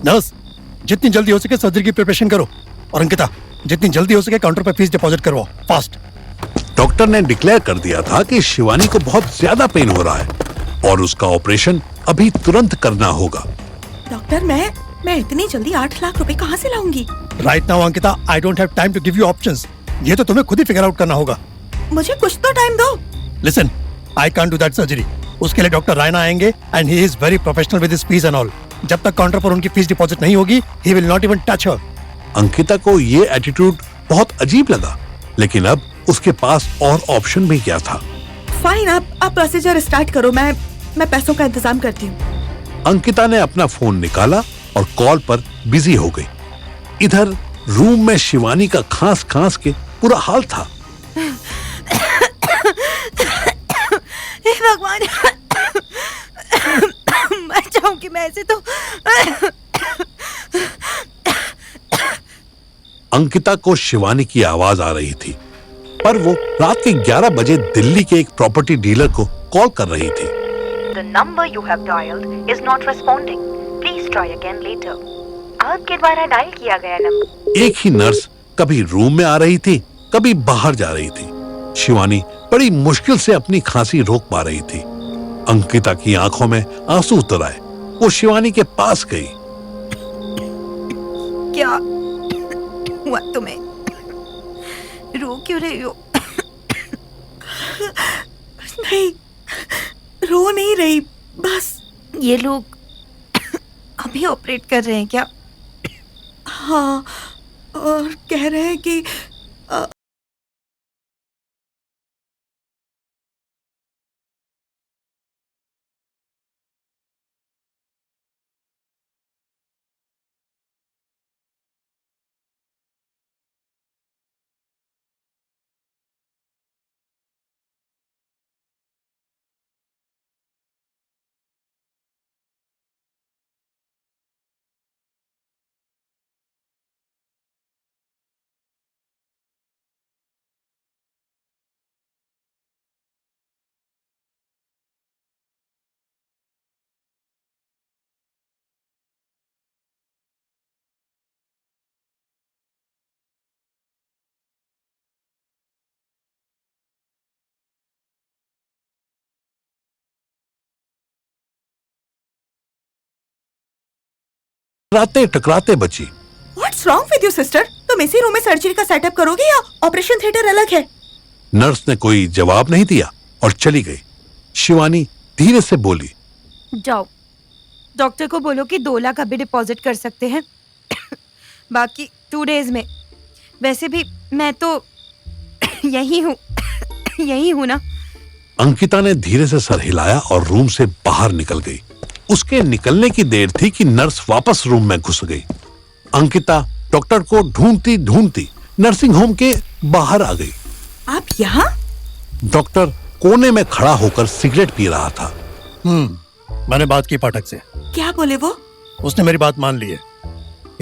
Nurse, जितनी जल्दी हो सके सर्जरी की प्रिपरेशन करो। और अंकिता, जितनी जल्दी हो सके काउंटर पर फीस डिपॉजिट करवाओ, फास्ट। डॉक्टर ने डिक्लेयर कर दिया था कि शिवानी को बहुत ज्यादा पेन हो रहा है और उसका ऑपरेशन अभी तुरंत करना होगा। डॉक्टर, मैं इतनी जल्दी 8 लाख रुपए कहाँ से लाऊंगी? Right now Ankita, I don't have time to give you options. ये तो तुम्हें खुद ही फिगर आउट करना होगा। मुझे कुछ तो टाइम दो। Listen, I can't do that surgery. उसके लिए डॉक्टर रायना आएंगे and he is very professional with his fees and all. जब तक काउंटर पर उनकी फीस डिपॉजिट नहीं होगी, he will not even touch her. Ankita को ये एटीट्यूड बहुत अजीब लगा, लेकिन अब उसके पास और ऑप्शन भी क्या था। फाइन, आप प्रोसीजर स्टार्ट करो, मैं पैसों का इंतजाम करती हूँ। अंकिता ने अपना फोन निकाला और कॉल पर बिजी हो गई। इधर रूम में शिवानी का खांस खांस के बुरा हाल था। हे भगवान, मर जाऊंगी मैं ऐसे तो। अंकिता को शिवानी की आवाज आ रही थी, पर वो रात के 11 बजे दिल्ली के एक प्रॉपर्टी डीलर को कॉल कर रही थी। The number you have dialed is not responding. Please try again later. आपके द्वारा डायल किया गया नंबर। एक ही नर्स कभी रूम में आ रही थी, कभी बाहर जा रही थी। शिवानी बड़ी मुश्किल से अपनी खांसी रोक पा रही थी। अंकिता की आंखों में आंसू उतर आए। वो शिवानी के पास गई। क्या हुआ तुम्हें? रो क्यों रही हो? नहीं, रो नहीं रही, बस ये लोग अभी ऑपरेट कर रहे हैं क्या? हाँ, और कह रहे हैं कि टकराते टकराते बची। What's wrong with you sister? तुम इसी रूम में सर्जरी का सेटअप करोगे या ऑपरेशन थिएटर अलग है? नर्स ने कोई जवाब नहीं दिया और चली गई। शिवानी धीरे से बोली, जाओ, डॉक्टर को बोलो कि 2 लाख अभी डिपॉजिट कर सकते हैं, बाकी 2 डेज में। वैसे भी मैं तो यही हूँ ना। अंकिता ने धीरे से सर हिलाया और रूम से बाहर निकल गई। उसके निकलने की देर थी कि नर्स वापस रूम में घुस गई। अंकिता डॉक्टर को ढूंढती ढूंढती नर्सिंग होम के बाहर आ गई। आप यहाँ? डॉक्टर कोने में खड़ा होकर सिगरेट पी रहा था। मैंने बात की पाठक से। क्या बोले वो? उसने मेरी बात मान ली है।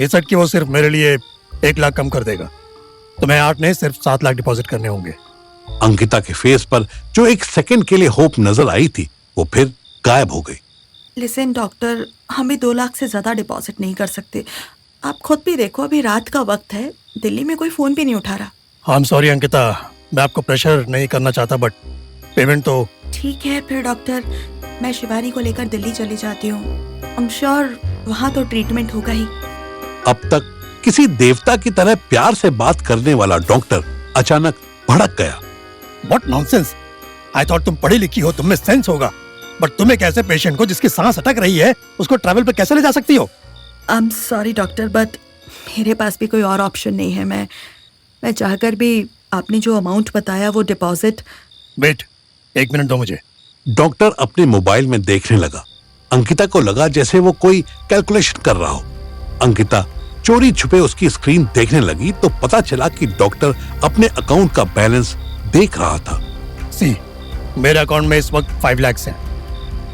ये सच कि वो सिर्फ मेरे लिए 1 लाख कम कर देगा। तो मैं 8 नहीं, सिर्फ 7 लाख डिपॉजिट करने होंगे। अंकिता के फेस पर जो एक सेकंड के लिए होप नजर आई थी, वो फिर गायब हो गई। लिसन डॉक्टर, हम भी 2 लाख से ज्यादा डिपॉजिट नहीं कर सकते। आप खुद भी देखो, अभी रात का वक्त है, दिल्ली में कोई फोन भी नहीं उठा रहा। आई एम सॉरी अंकिता, मैं आपको प्रेशर नहीं करना चाहता, बट पेमेंट तो। ठीक है फिर डॉक्टर, मैं शिवानी को लेकर दिल्ली चली जाती हूँ। आई एम श्योर वहाँ तो ट्रीटमेंट होगा ही। अब तक किसी देवता की तरह प्यार से बात करने वाला डॉक्टर अचानक भड़क गया। What nonsense! आई थॉट तुम पढ़ी लिखी हो, तुम में सेंस होगा, बट तुम एक ऐसे पेशेंट को जिसकी सांस अटक रही है, उसको ट्रैवल पे कैसे ले जा सकती हो? I am sorry doctor, but मेरे पास भी कोई और ऑप्शन नहीं है। मैं चाहकर भी आपने जो अमाउंट बताया वो डिपॉजिट। वेट, 1 मिनट दो मुझे। डॉक्टर अपने मोबाइल में देखने लगा। अंकिता को लगा जैसे वो कोई कैलकुलेशन कर रहा हो। अंकिता चोरी छुपे उसकी स्क्रीन देखने लगी तो पता चला कि डॉक्टर अपने अकाउंट का बैलेंस देख रहा था। सी, मेरे अकाउंट में इस वक्त 5 लाख है।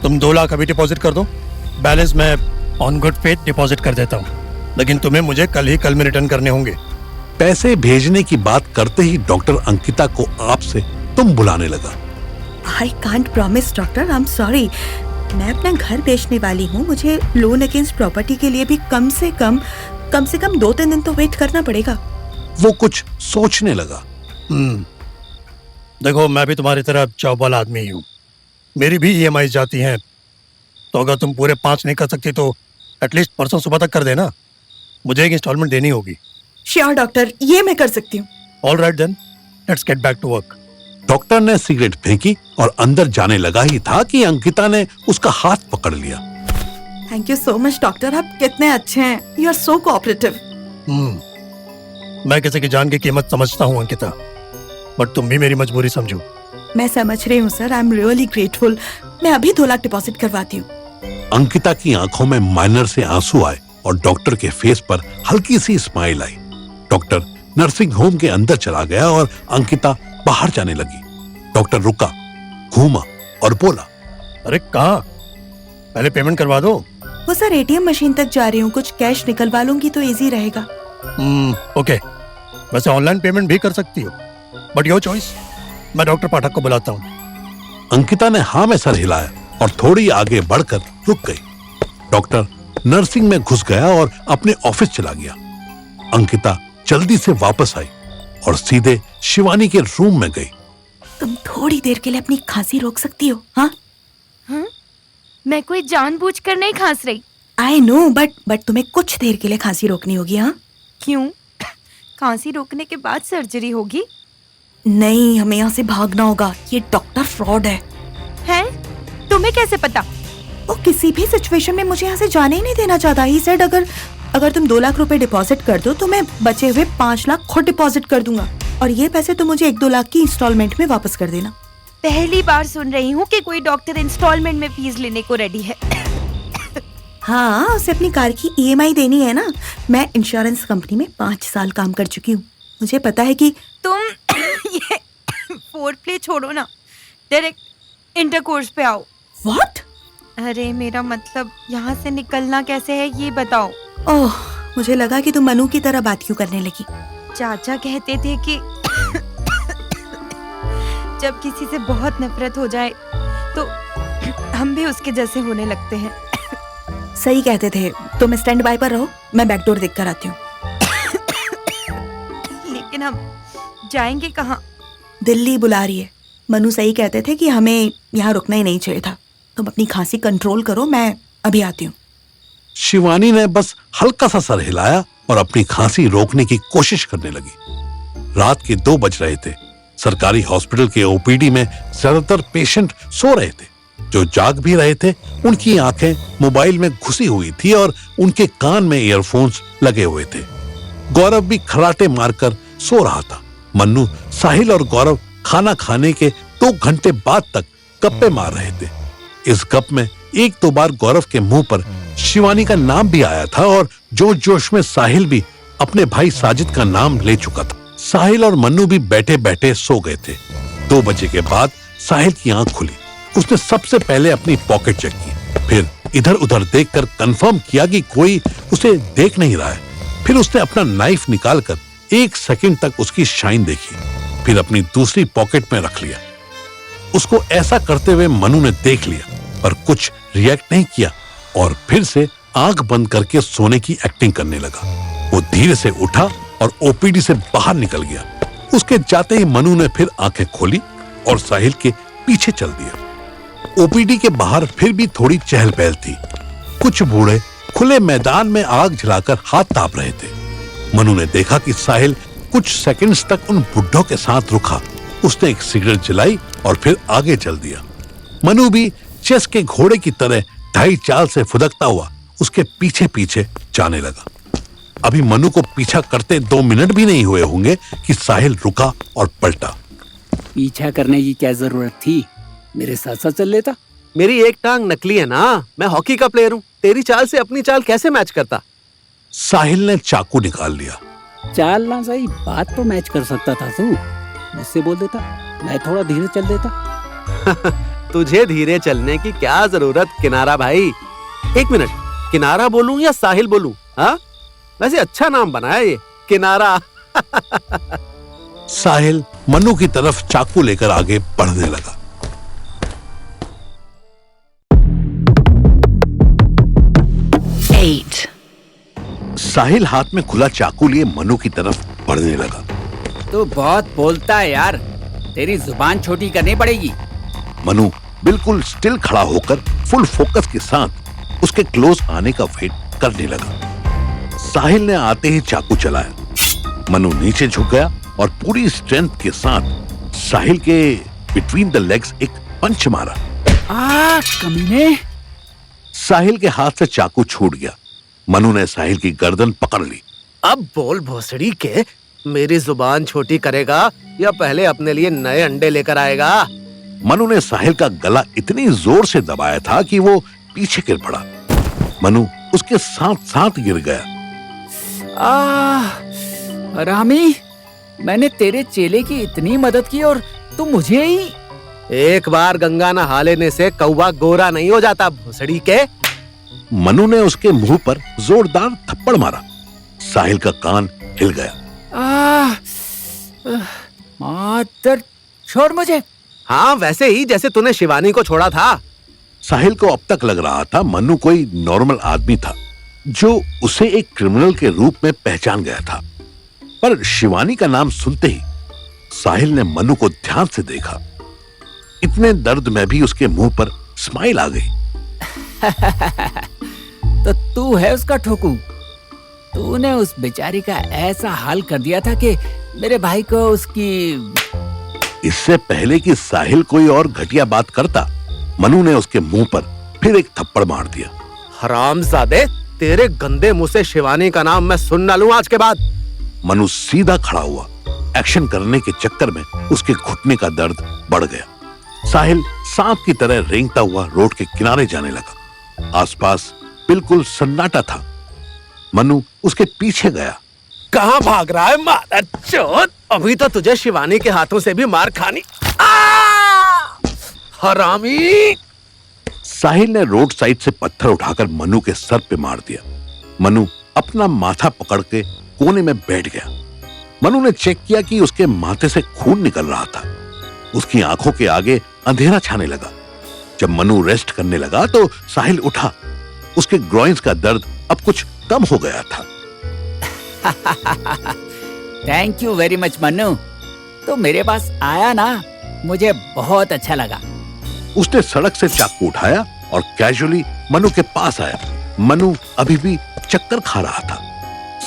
तुम 2 लाख अभी डिपॉजिट कर दो, बैलेंस मैं ऑन गुड फेथ डिपॉजिट कर देता हूँ, लेकिन तुम्हें मुझे कल में रिटर्न करने होंगे। पैसे भेजने की बात करते ही डॉक्टर अंकिता को आपसे तुम बुलाने लगा। I can't promise doctor, I am sorry. मैं अपना घर बेचने वाली हूँ, मुझे लोन अगेंस्ट प्रॉपर्टी के लिए भी कम से कम 2-3 दिन तो वेट करना पड़ेगा। वो कुछ सोचने लगा। देखो, मैं भी तुम्हारी तरह जॉब वाला आदमी ही हूँ, मेरी भी EMI जाती हैं, तो अगर तुम पूरे 5 नहीं कर सकती तो एटलीस्ट परसों सुबह तक कर देना, मुझे एक इंस्टॉलमेंट देनी होगी। श्योर डॉक्टर, ये मैं कर सकती हूँ। All right then, let's get back to work. Doctor ने सिगरेट फेंकी और अंदर जाने लगा ही था कि अंकिता ने उसका हाथ पकड़ लिया। Thank you so much doctor, आप कितने अच्छे हैं। You are so cooperative. मैं किसी की जान की कीमत समझता हूँ अंकिता, बट तुम भी मेरी मजबूरी समझो। मैं समझ रही हूँ sir, I am really grateful. मैं अभी 2 लाख डिपॉजिट करवाती हूँ। अंकिता की आंखों में माइनर से आंसू आए और डॉक्टर के फेस पर हल्की सी स्माइल आई। डॉक्टर नर्सिंग होम के अंदर चला गया और अंकिता बाहर जाने लगी। डॉक्टर रुका, घूमा और बोला, अरे कहाँ? पहले पेमेंट करवा दो। वो सर ATM मशीन तक जा रही हूँ, कुछ कैश निकलवा लूंगी तो इजी रहेगा। ओके, वैसे ऑनलाइन पेमेंट भी कर सकती हो, बट योर चॉइस। मैं डॉक्टर पाठक को बुलाता हूँ। अंकिता ने हाँ में सर हिलाया और थोड़ी आगे बढ़कर रुक गई। डॉक्टर नर्सिंग में घुस गया और अपने ऑफिस चला गया। अंकिता जल्दी से वापस आई और सीधे शिवानी के रूम में गई। तुम थोड़ी देर के लिए अपनी खांसी रोक सकती हो? हाँ, मैं कोई जानबूझकर नहीं खांस रही। आई नो, बट तुम्हें कुछ देर के लिए खांसी रोकनी होगी। हाँ, क्यों? खांसी रोकने के बाद सर्जरी होगी? नहीं, हमें यहाँ से भागना होगा। ये डॉक्टर फ्रॉड है। हैं? तुम्हें कैसे पता? वो किसी भी सिचुएशन में मुझे यहाँ से जाने ही नहीं देना चाहता। ही सेड अगर तुम 2 लाख रुपए डिपॉजिट कर दो तो मैं बचे हुए 5 लाख खुद डिपॉजिट कर दूंगा, और ये पैसे तो मुझे 1-2 लाख की इंस्टॉलमेंट में वापस कर देना। पहली बार सुन रही हूँ कि कोई डॉक्टर इंस्टॉलमेंट में फीस लेने को रेडी है। हाँ, उसे अपनी कार की EMI देनी है ना। मैं इंश्योरेंस कंपनी में 5 साल काम कर चुकी हूँ, मुझे पता है कि तुम ये फोर्थ प्ले छोड़ो ना, डायरेक्ट इंटरकोर्स पे आओ। व्हाट? अरे मेरा मतलब यहाँ से निकलना कैसे है ये बताओ। ओह, मुझे लगा कि तुम मनु की तरह बात क्यों करने लगी। चाचा कहते थे कि जब किसी से बहुत नफरत हो जाए तो हम भी उसके जैसे होने लगते हैं। सही कहते थे। तुम स्टैंड बाय पर रहो, मैं बैकडोर देख कर आती हूँ। लेकिन हम जाएंगे कहाँ? दिल्ली बुला रही है। मनु सही कहते थे कि हमें यहाँ रुकना ही नहीं चाहिए था। तुम अपनी खांसी कंट्रोल करो, मैं अभी आती हूँ। शिवानी ने बस हल्का सा सर हिलाया और अपनी खांसी रोकने की कोशिश करने लगी। रात के 2 बज रहे थे। सरकारी हॉस्पिटल के OPD में ज्यादातर पेशेंट सो रहे थे। जो जाग भी रहे थे उनकी आंखें मोबाइल में घुसी हुई थी और उनके कान में ईयरफोन्स लगे हुए थे। गौरव भी खराटे मारकर सो रहा था। मन्नू, साहिल और गौरव खाना खाने के 2 घंटे बाद तक गप्पे मार रहे थे। इस गप में 1-2 बार गौरव के मुंह पर शिवानी का नाम भी आया था और जोश जोश में साहिल भी अपने भाई साजिद का नाम ले चुका था। साहिल और मन्नू भी बैठे बैठे सो गए थे। 2 बजे के बाद साहिल की आंख खुली। उसने सबसे पहले अपनी पॉकेट चेक की, फिर इधर उधर देखकर कंफर्म किया कि कोई उसे देख नहीं रहा है। फिर उसने अपना नाइफ निकालकर 1 सेकंड तक उसकी शाइन देखी, फिर अपनी दूसरी पॉकेट में रख लिया। उसको ऐसा करते हुए मनु ने देख लिया पर कुछ रिएक्ट नहीं किया और फिर से आंख बंद करके सोने की एक्टिंग करने लगा। वो धीरे से उठा और OPD से बाहर निकल गया। उसके जाते ही मनु ने फिर आंखें खोली और साहिल के पीछे चल दिया। OPD के बाहर फिर भी थोड़ी चहल पहल थी। कुछ बूढ़े खुले मैदान में आग जलाकर हाथ ताप रहे थे। मनु ने देखा कि साहिल कुछ सेकंड्स तक उन बुड्ढों के साथ रुका। उसने एक सिगरेट जलाई और फिर आगे चल दिया। मनु भी चेस के घोड़े की तरह ढाई चाल से फुदकता हुआ उसके पीछे पीछे जाने लगा। अभी मनु को पीछा करते 2 मिनट भी नहीं हुए होंगे कि साहिल रुका और पलटा। पीछा करने की क्या जरूरत थी? मेरे साथ साथ चल लेता। मेरी एक टांग नकली है ना, मैं हॉकी का प्लेयर हूँ। तेरी चाल से अपनी चाल कैसे मैच करता? साहिल ने चाकू निकाल लिया। चाल ना सही, बात तो मैच कर सकता था तू। मुझसे बोल देता, मैं थोड़ा धीरे चल देता। तुझे धीरे चलने की क्या जरूरत किनारा भाई। 1 मिनट, किनारा बोलूं या साहिल बोलूं? हाँ, वैसे अच्छा नाम बनाया ये, किनारा। साहिल मनु की तरफ चाकू लेकर आगे बढ़ने लगा। साहिल हाथ में खुला चाकू लिए मनु की तरफ बढ़ने लगा। तू बहुत बोलता है यार, तेरी जुबान छोटी करनी पड़ेगी। मनु बिल्कुल स्टिल खड़ा होकर फुल फोकस के साथ उसके क्लोज आने का वेट करने लगा। साहिल ने आते ही चाकू चलाया। मनु नीचे झुक गया और पूरी स्ट्रेंथ के साथ साहिल के बिटवीन द लेग्स एक पंच मारा। कमीने। साहिल के हाथ से चाकू छूट गया। मनु ने साहिल की गर्दन पकड़ ली। अब बोल भोसड़ी के, मेरी जुबान छोटी करेगा या पहले अपने लिए नए अंडे लेकर आएगा? मनु ने साहिल का गला इतनी जोर से दबाया था कि वो पीछे गिर पड़ा। मनु उसके साथ साथ गिर गया। रामी, मैंने तेरे चेले की इतनी मदद की और तू मुझे ही। एक बार गंगा नहा लेने से कौवा गोरा नहीं हो जाता भोसड़ी के। मनु ने उसके मुंह पर जोरदार थप्पड़ मारा। साहिल का कान हिल गया। मातर, छोड़ मुझे। हाँ, वैसे ही जैसे तूने शिवानी को छोड़ा था। साहिल को अब तक लग रहा था मनु कोई नॉर्मल आदमी था जो उसे एक क्रिमिनल के रूप में पहचान गया था, पर शिवानी का नाम सुनते ही साहिल ने मनु को ध्यान से देखा। इतने दर्द में भी उसके मुंह पर स्माइल आ गई। तो तू है उसका ठोकू। तूने उस बेचारी का ऐसा हाल कर दिया था कि मेरे भाई को उसकी। इससे पहले कि साहिल कोई और घटिया बात करता, मनु ने उसके मुंह पर फिर एक थप्पड़ मार दिया। हरामजादे, तेरे गंदे मुंह से शिवानी का नाम मैं सुन न लूं आज के बाद। मनु सीधा खड़ा हुआ। एक्शन करने के चक्कर में उसके घुटने का दर्द बढ़ गया। साहिल सांप की तरह रेंगता हुआ रोड के किनारे जाने लगा। आसपास बिल्कुल सन्नाटा था। मनु उसके पीछे गया। कहाँ भाग रहा है मादरचोद? अभी तो तुझे शिवानी के हाथों से भी मार खानी। हरामी! साहिल ने रोड साइड से पत्थर उठाकर मनु के सर पे मार दिया। मनु अपना माथा पकड़ के कोने में बैठ गया। मनु ने चेक किया कि उसके माथे से खून निकल रहा था। उसकी आंखों के आगे अंधेरा छाने लगा। जब मनु रेस्ट करने लगा तो साहिल उठा। उसके ग्रॉइंस का दर्द अब कुछ कम हो गया था। Thank you very much Manu. तो मेरे पास आया ना, मुझे बहुत अच्छा लगा। उसने सड़क से चाकू उठाया और कैजुअली मनु के पास आया। मनु अभी भी चक्कर खा रहा था।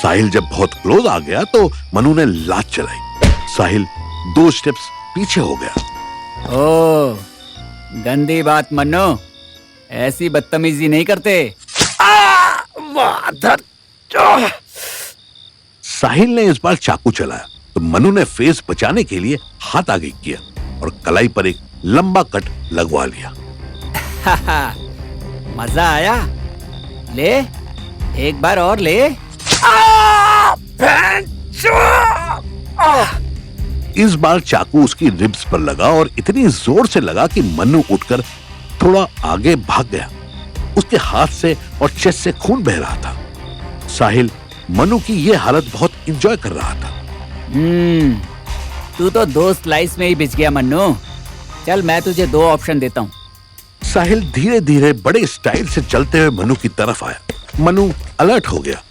साहिल जब बहुत क्लोज आ गया तो मनु ने लात चलाई। साहिल 2 स्टेप्स पीछे हो गया। ओ, गंदी बात मन्नू, ऐसी बदतमीजी नहीं करते। साहिल ने इस बार चाकू चलाया तो मनु ने फेस बचाने के लिए हाथ आगे किया और कलाई पर एक लंबा कट लगवा लिया। मजा आया? ले, एक बार और ले। इस बार चाकू उसकी रिब्स पर लगा और इतनी जोर से लगा कि मनु उठकर थोड़ा आगे भाग गया। उसके हाथ से और चेस्ट से खून बह रहा था। साहिल मनु की यह हालत बहुत एंजॉय कर रहा था। तू तो 2 स्लाइस में ही बिछ गया मन्नू। चल, मैं तुझे 2 ऑप्शन देता हूँ। साहिल धीरे धीरे बड़े स्टाइल से चलते हुए मनु की तरफ आया। मनु अलर्ट हो गया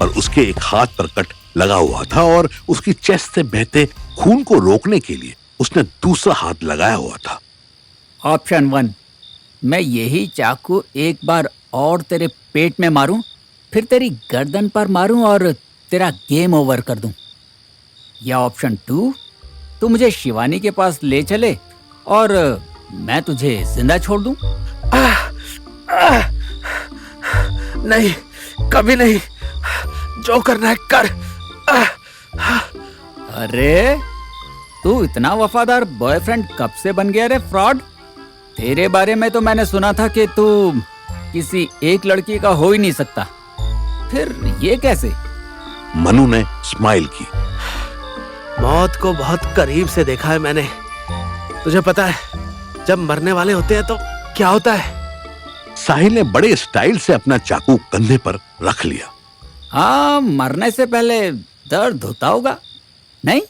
और उसके एक हाथ पर कट लगा हुआ था और उसकी चेस्ट से बहते खून को रोकने के लिए उसने दूसरा हाथ लगाया हुआ था। ऑप्शन 1, मैं यही चाकू एक बार और तेरे पेट में मारूं, फिर तेरी गर्दन पर मारूं और तेरा गेम ओवर कर दूं। या ऑप्शन 2, तू मुझे शिवानी के पास ले चले और मैं तुझे जिंदा छोड़ दूं। नहीं, कभी नहीं। जो करना है कर। अरे, तू इतना वफादार बॉयफ्रेंड कब से बन गया रे फ्रॉड? तेरे बारे में तो मैंने सुना था कि तू किसी एक लड़की का हो ही नहीं सकता। फिर ये कैसे? मनु ने स्माइल की। मौत को बहुत करीब से देखा है मैंने। तुझे पता है, जब मरने वाले होते हैं तो क्या होता है? साहिल ने बड़े स्टाइल से अपना चाकू कंधे पर रख लिया। हाँ, मरने से पहले दर्द होता होगा, नहीं?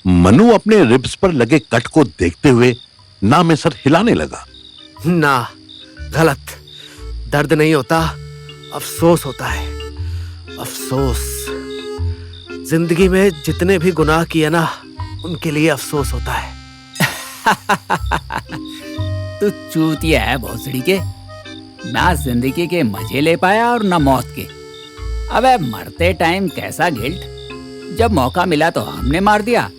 मनु अपने रिब्स पर लगे कट को देखते हुए ना में सर हिलाने लगा। ना, गलत। दर्द नहीं होता, अफसोस होता है। अफसोस, जिंदगी में जितने भी गुनाह किए ना, उनके लिए अफसोस होता है। तू चूतिया है भोसड़ी के। ना जिंदगी के मजे ले पाया और ना मौत के। अबे मरते टाइम कैसा गिल्ट। जब मौका मिला तो हमने मार दिया,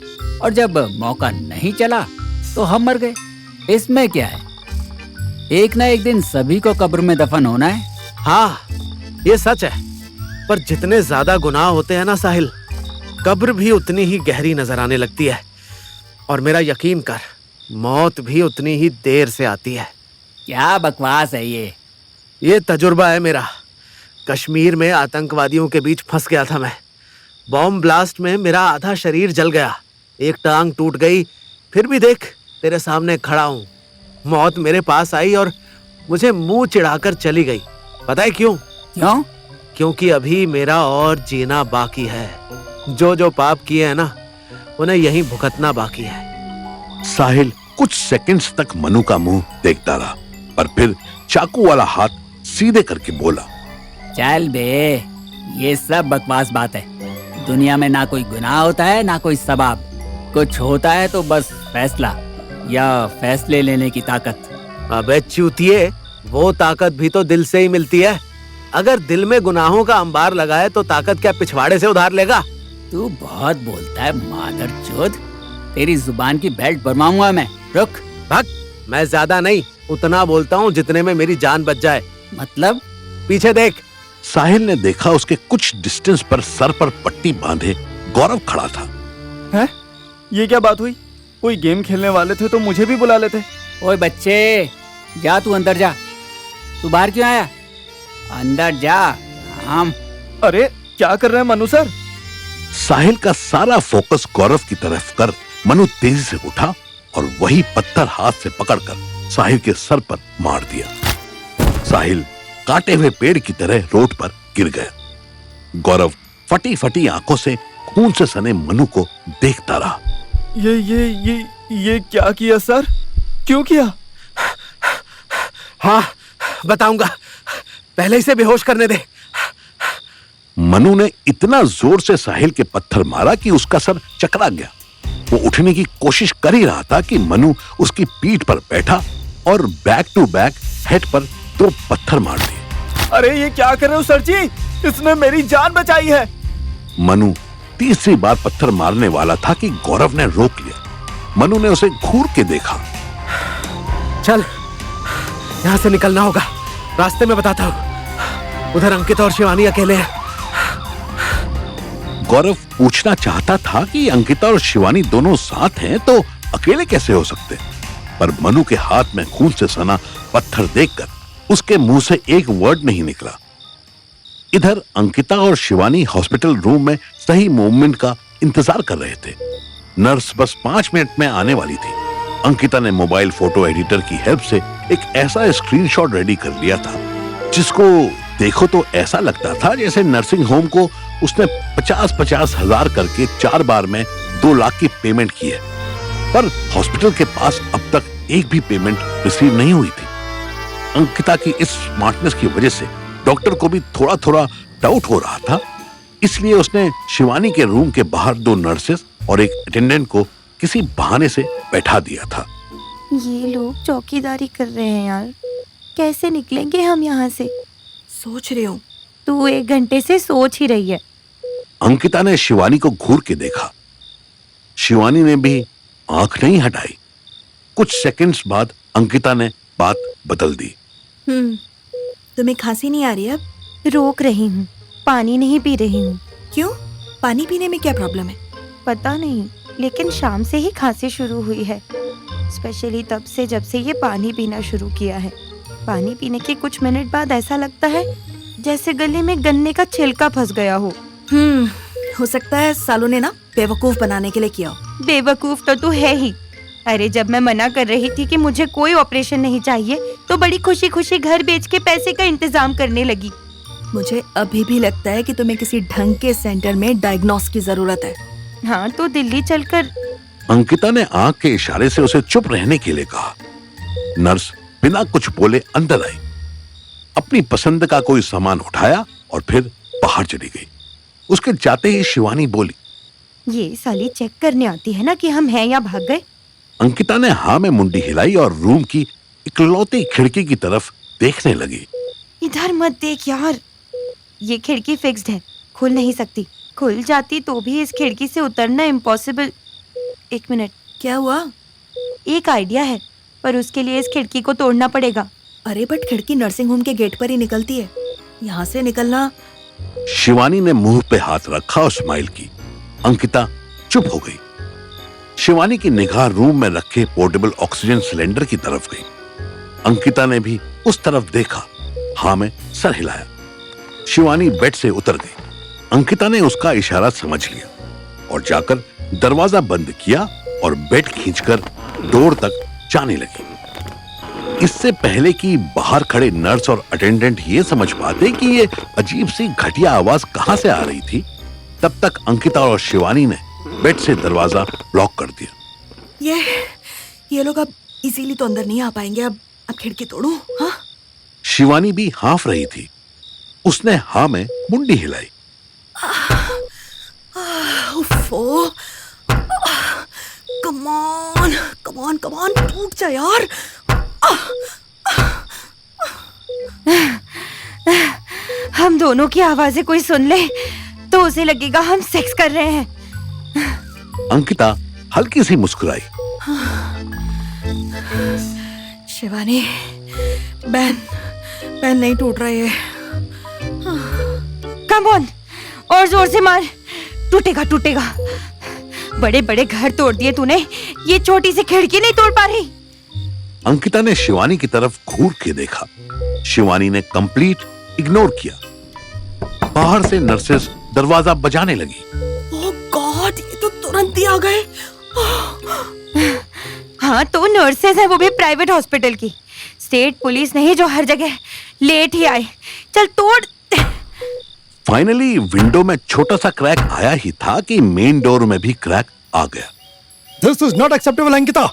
और जब मौका नहीं चला तो हम मर गए। इसमें क्या है? एक ना एक दिन सभी को कब्र में दफन होना है। हाँ, ये सच है। पर जितने ज्यादा गुनाह होते हैं ना साहिल, कब्र भी उतनी ही गहरी नजर आने लगती है। और मेरा यकीन कर, मौत भी उतनी ही देर से आती है। क्या बकवास है ये तजुर्बा है मेरा। कश्मीर में आतंकवादियों के बीच फंस गया था मैं। बॉम्ब ब्लास्ट में मेरा आधा शरीर जल गया, एक टांग टूट गई, फिर भी देख तेरे सामने खड़ा हूँ। मौत मेरे पास आई और मुझे मुंह चिढ़ाकर चली गई। पता है क्यों? क्यों? क्योंकि अभी मेरा और जीना बाकी है। जो जो पाप किए हैं ना, उन्हें यहीं भुगतना बाकी है। साहिल कुछ सेकंड्स तक मनु का मुंह देखता रहा, पर फिर चाकू वाला हाथ सीधे करके बोला, चल बे, ये सब बकवास बात है। दुनिया में ना कोई गुनाह होता है ना कोई सवाब। कुछ होता है तो बस फैसला, या फैसले लेने की ताकत। अबे चूतिए, वो ताकत भी तो दिल से ही मिलती है। अगर दिल में गुनाहों का अंबार लगाए तो ताकत क्या पिछवाड़े से उधार लेगा? तू बहुत बोलता है मादर चोद। तेरी जुबान की बेल्ट बनवाऊंगा मैं। रुक। भाग। मैं ज्यादा नहीं, उतना बोलता हूँ जितने में मेरी जान बच जाए। मतलब? पीछे देख। साहिल ने देखा उसके कुछ डिस्टेंस पर सर पर पट्टी बांधे गौरव खड़ा था। हैं? ये क्या बात हुई? कोई गेम खेलने वाले थे तो मुझे भी बुला लेते। ओए बच्चे, जा तू अंदर जा। तू बाहर क्यों आया? अंदर जा। हम अरे क्या कर रहे हैं मनु सर? साहिल का सारा फोकस गौरव की तरफ कर मनु तेजी से उठा और वही पत्थर हाथ से पकड़कर साहिल के सर पर मार दिया। साहिल काटे हुए पेड़ की तरह रोड पर गिर गया। गौरव फटी फटी आंखों से खून से सने मनु को देखता रहा। ये क्या किया सर? क्यों किया? हाँ, बताऊंगा। पहले इसे बेहोश करने दे। मनु ने इतना जोर से साहिल के पत्थर मारा कि उसका सर चकरा गया। वो उठने की कोशिश कर ही रहा था कि मनु उसकी पीठ पर बैठा और बैक टू बैक हेड पर 2 पत्थर मार दिए। अरे ये क्या कर रहे हो सर जी? इसने मेरी जान बचाई है। मनु तीसरी बार पत्थर मारने वाला था कि गौरव ने रोक लिया। मनु ने उसे घूर के देखा। चल, यहाँ से निकलना होगा। रास्ते में बताता हूँ। उधर अंकित और शिवानी अकेले हैं। गौरव पूछना चाहता था कि अंकिता और शिवानी दोनों साथ हैं तो अकेले कैसे हो सकते, पर मनु के हाथ में खून से सना पत्थर देखकर उसके मुंह से एक वर्ड नहीं निकला। इधर अंकिता और शिवानी हॉस्पिटल रूम में सही मूवमेंट का इंतजार कर रहे थे। नर्स बस 5 मिनट में आने वाली थी। अंकिता ने मोबाइल फोटो एडिटर की हेल्प से एक ऐसा स्क्रीनशॉट रेडी कर लिया था जिसको देखो तो ऐसा लगता था जैसे नर्सिंग होम को उसने 50-50 हजार करके 4 बार में 2 लाख की पेमेंट की है, पर हॉस्पिटल के पास अब तक एक भी पेमेंट रिसीव नहीं हुई थी। अंकिता की इस स्मार्टनेस की वजह से डॉक्टर को भी थोड़ा थोड़ा डाउट हो रहा था, इसलिए उसने शिवानी के रूम के बाहर 2 नर्सेस और एक अटेंडेंट को किसी बहाने से बैठा दिया था। ये लोग चौकीदारी कर रहे हैं यार, कैसे निकलेंगे हम यहाँ से? सोच रही हूँ। तू 1 घंटे से सोच ही रही है। अंकिता ने शिवानी को घूर के देखा। शिवानी ने भी आंख नहीं हटाई। कुछ सेकंड्स बाद अंकिता ने बात बदल दी। तुम्हें खांसी नहीं आ रही अब? रोक रही हूँ, पानी नहीं पी रही हूँ। क्यों? पानी पीने में क्या प्रॉब्लम है? पता नहीं, लेकिन शाम से ही खांसी शुरू हुई है, स्पेशली तब से जब से ये पानी पीना शुरू किया है। पानी पीने के कुछ मिनट बाद ऐसा लगता है जैसे गले में गन्ने का छिलका फंस गया हो। हो सकता है सालों ने ना बेवकूफ बनाने के लिए किया हो। बेवकूफ तो तू है ही। अरे जब मैं मना कर रही थी कि मुझे कोई ऑपरेशन नहीं चाहिए तो बड़ी खुशी खुशी घर बेच के पैसे का इंतजाम करने लगी। मुझे अभी भी लगता है कि तुम्हें किसी ढंग के सेंटर में डायग्नोस की जरूरत है। हाँ तो दिल्ली चलकर। अंकिता ने आंख के इशारे से उसे चुप रहने के लिए कहा। नर्स बिना कुछ बोले अंदर आई, अपनी पसंद का कोई सामान उठाया और फिर बाहर चली गई। उसके जाते ही शिवानी बोली, ये साली चेक करने आती है ना कि हम हैं या भाग गए। अंकिता ने हाँ में मुंडी हिलाई और रूम की इकलौती खिड़की की तरफ देखने लगी। इधर मत देख यार, ये खिड़की फिक्स्ड है, खुल नहीं सकती। खुल जाती तो भी इस खिड़की से उतरना इम्पॉसिबल। एक मिनट, क्या हुआ? एक आइडिया है, पर उसके लिए इस खिड़की को तोड़ना पड़ेगा। अरे बट खिड़की नर्सिंग होम के गेट पर ही निकलती है, यहाँ से निकलना। शिवानी ने मुंह पे हाथ रखा और स्माइल की। अंकिता चुप हो गई। शिवानी की निगाह रूम में रखे पोर्टेबल ऑक्सीजन सिलेंडर की तरफ गई। अंकिता ने भी उस तरफ देखा, हाँ में सर हिलाया। शिवानी बेड से उतर गई। अंकिता ने उसका इशारा समझ लिया और जाकर दरवाजा बंद किया और बेड खींचकर डोर तक जाने लगी। इससे पहले कि बाहर खड़े नर्स और अटेंडेंट ये समझ पाते कि ये अजीब सी घटिया आवाज कहां से आ रही थी, तब तक अंकिता और शिवानी ने बेड से दरवाजा लॉक कर दिया। ये लोग अब इजीली तो अंदर नहीं आ पाएंगे। अब खिड़की तोड़ूं? हाँ? शिवानी भी हाँफ रही थी। उसने हाँ में मुंडी हिलाई। उफ़ो, कम ऑन टूट जा यार। हम दोनों की आवाजें कोई सुन ले तो उसे लगेगा हम सेक्स कर रहे हैं। अंकिता हल्की सी मुस्कुराई। शिवानी, बैन नहीं टूट रही है। कम ऑन, और जोर से मार, टूटेगा। बड़े बड़े घर तोड़ दिए तूने, ये छोटी सी खिड़की नहीं तोड़ पा रही। अंकिता ने शिवानी की तरफ घूर के देखा। शिवानी ने कंप्लीट इग्नोर किया। बाहर से नर्सेस दरवाजा बजाने लगी। ओह गॉड, ये तो तुरंत ही आ गए। हाँ तो नर्सेज है, वो भी प्राइवेट हॉस्पिटल की। स्टेट पुलिस नहीं जो हर जगह लेट ही आए। चल तोड़। फाइनली विंडो में छोटा सा क्रैक आया ही था कि मेन डोर में भी क्रैक आ गया। This is not acceptable, Ankita.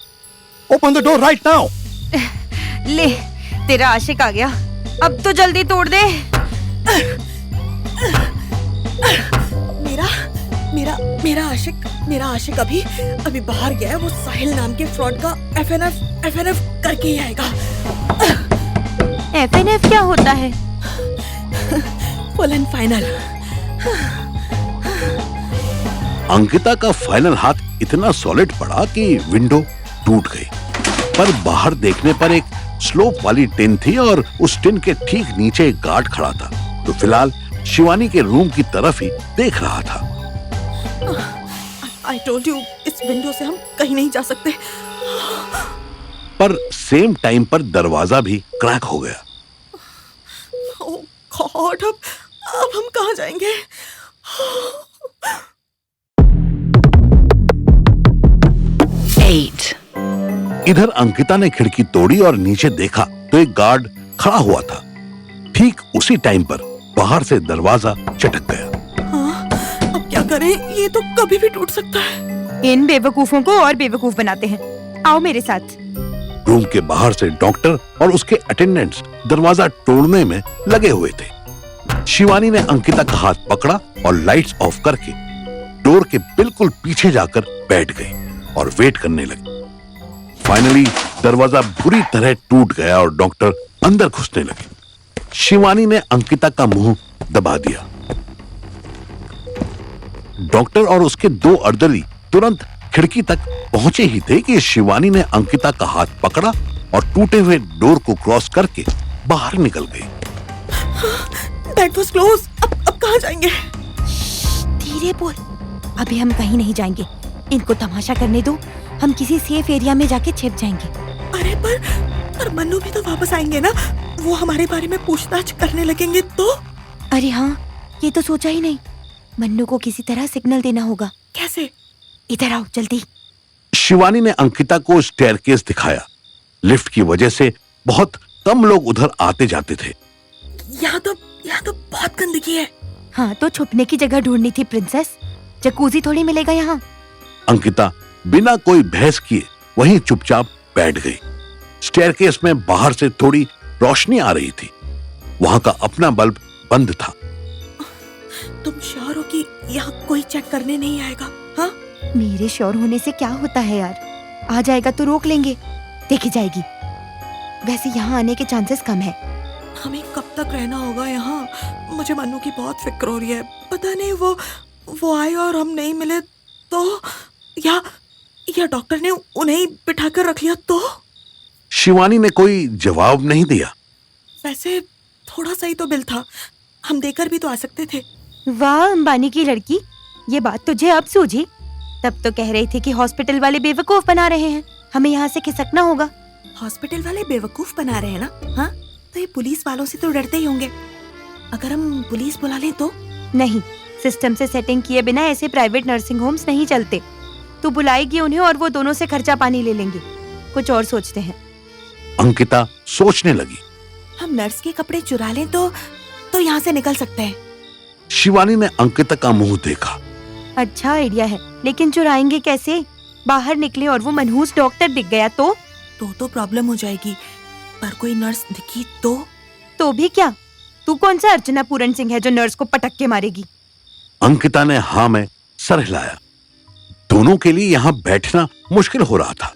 Open the door right now. ले, तेरा आशिक आ गया, अब तो जल्दी तोड़ दे। मेरा आशिक अभी बाहर गया है। वो साहिल नाम के फ्रॉड का FNF करके ही आएगा। FNF क्या होता है? Full and final. अंकिता का फाइनल हाथ इतना सॉलिड पड़ा कि विंडो टूट गई। पर बाहर देखने पर एक स्लोप वाली टिन थी और उस टिन के ठीक नीचे एक गार्ड खड़ा था, तो फिलहाल शिवानी के रूम की तरफ ही देख रहा था। I told you, इस विंडो से हम कहीं नहीं जा सकते। पर सेम टाइम पर दरवाजा भी क्रैक हो गया। ओह गॉड, अब हम कहाँ जाएंगे? इधर अंकिता ने खिड़की तोड़ी और नीचे देखा तो एक गार्ड खड़ा हुआ था। ठीक उसी टाइम पर बाहर से दरवाजा चटक गया। हाँ, अब क्या करें? ये तो कभी भी टूट सकता है। इन बेवकूफों को और बेवकूफ बनाते हैं। आओ मेरे साथ। रूम के बाहर से डॉक्टर और उसके अटेंडेंट्स दरवाजा तोड़ने में लगे हुए थे। शिवानी ने अंकिता का हाथ पकड़ा और लाइट्स ऑफ करके डोर के बिल्कुल पीछे जाकर बैठ गई और वेट करने लगी। फाइनली दरवाजा बुरी तरह टूट गया और डॉक्टर अंदर घुसने लगे। शिवानी ने अंकिता का मुंह दबा दिया। डॉक्टर और उसके दो अर्दली तुरंत खिड़की तक पहुंचे ही थे कि शिवानी ने अंकिता का हाथ पकड़ा और टूटे हुए डोर को क्रॉस करके बाहर निकल गई। That was close. अब कहाँ जाएंगे? धीरे बोल, अभी हम कहीं नहीं जाएंगे। इनको तमाशा करने दो, हम किसी सेफ एरिया में जाके छिप जाएंगे। अरे पर मन्नू भी तो वापस आएंगे ना? वो हमारे बारे में पूछताछ करने लगेंगे तो? अरे हाँ, ये तो सोचा ही नहीं। मन्नू को किसी तरह सिग्नल देना होगा। कैसे? इधर आओ जल्दी। शिवानी ने अंकिता को स्टेयरकेस दिखाया। लिफ्ट की वजह से बहुत कम लोग उधर आते जाते थे। यहाँ तो बहुत गंदगी है। हाँ तो छुपने की जगह ढूंढनी थी प्रिंसेस, जकूजी थोड़ी मिलेगा यहाँ। अंकिता बिना कोई बहस किए वहीं चुपचाप बैठ गई। स्टेयरकेस में बाहर से थोड़ी रोशनी आ रही थी। वहां का अपना बल्ब बंद था। तुम श्योर हो कि यहाँ कोई चेक करने नहीं आएगा? हाँ, मेरे श्योर होने से क्या होता है यार, आ जाएगा तो रोक लेंगे, देखी जाएगी। वैसे यहाँ आने के चांसेस कम है। हमें कब तक रहना होगा यहाँ? मुझे मन्नू की बहुत फिक्र हो रही है। पता नहीं वो आए और हम नहीं मिले तो, या डॉक्टर ने उन्हें ही बिठा कर रख लिया तो? शिवानी ने कोई जवाब नहीं दिया। वैसे थोड़ा सा ही तो बिल था, हम देकर भी तो आ सकते थे। वाह अंबानी की लड़की, ये बात तुझे अब सूझी? तब तो कह रही थी कि हॉस्पिटल वाले बेवकूफ बना रहे हैं, हमें यहाँ से खिसकना होगा। हॉस्पिटल वाले बेवकूफ बना रहे हैं ना? हाँ, तो ये पुलिस वालों से तो डरते ही होंगे। अगर हम पुलिस बुला लें तो? नहीं, सिस्टम से सेटिंग किए बिना ऐसे प्राइवेट नर्सिंग होम्स नहीं चलते। तू बुलाएगी उन्हें और वो दोनों से खर्चा पानी ले लेंगे। कुछ और सोचते हैं। अंकिता सोचने लगी। हम नर्स के कपड़े चुरा लें तो यहाँ से निकल सकते हैं। शिवानी ने अंकिता का मुंह देखा। अच्छा आइडिया है, लेकिन चुराएंगे कैसे? बाहर निकले और वो मनहूस डॉक्टर दिख गया तो प्रॉब्लम हो जाएगी। पर कोई नर्स दिखी तो भी क्या? तू कौन सा अर्चना पूरन सिंह है जो नर्स को पटक के मारेगी? अंकिता ने हाँ में सर हिलाया। दोनों के लिए यहाँ बैठना मुश्किल हो रहा था।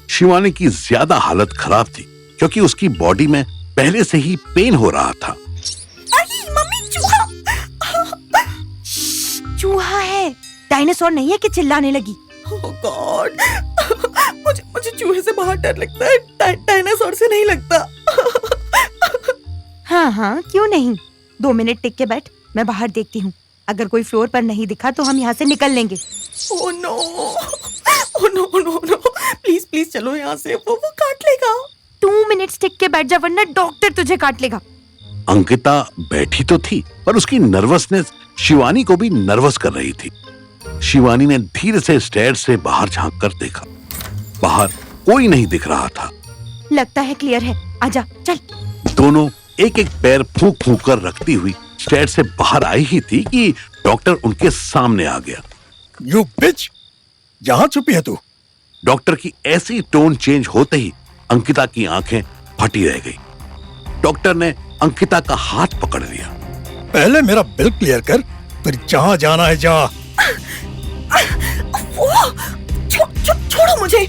शिवानी की ज्यादा हालत खराब थी क्योंकि उसकी बॉडी में पहले से ही पेन हो रहा था। मम्मी, चूहा! चूहा है, डायनासोर नहीं है कि चिल्लाने लगी। ओह गॉड, मुझे चूहे से बहुत डर लगता है, डायनासोर से नहीं लगता। हाँ, क्यों नहीं? 2 मिनट टिक के बैठ, मैं बाहर देखती हूँ। अगर कोई फ्लोर पर नहीं दिखा तो हम यहाँ से निकल लेंगे। ओह नो, प्लीज चलो यहाँ से, वो काट लेगा। 2 मिनट टिक के बैठ जा वरना डॉक्टर तुझे काट लेगा। अंकिता बैठी तो थी पर उसकी नर्वसनेस शिवानी को भी नर्वस कर रही थी। शिवानी ने धीरे से स्टेयर से बाहर झांक कर देखा। बाहर कोई नहीं दिख रहा था। लगता है क्लियर है, आजा चल। दोनों एक एक पैर फूंक फूंक कर रखती हुई स्टेयर से बाहर आई ही थी कि डॉक्टर उनके सामने आ गया। यू बिच, यहाँ छुपी है तू? डॉक्टर की ऐसी टोन चेंज होते ही अंकिता की आंखें फटी रह गई। डॉक्टर ने अंकिता का हाथ पकड़ लिया। पहले मेरा बिल क्लियर कर, फिर जहाँ जाना है जा। छोड़ो मुझे।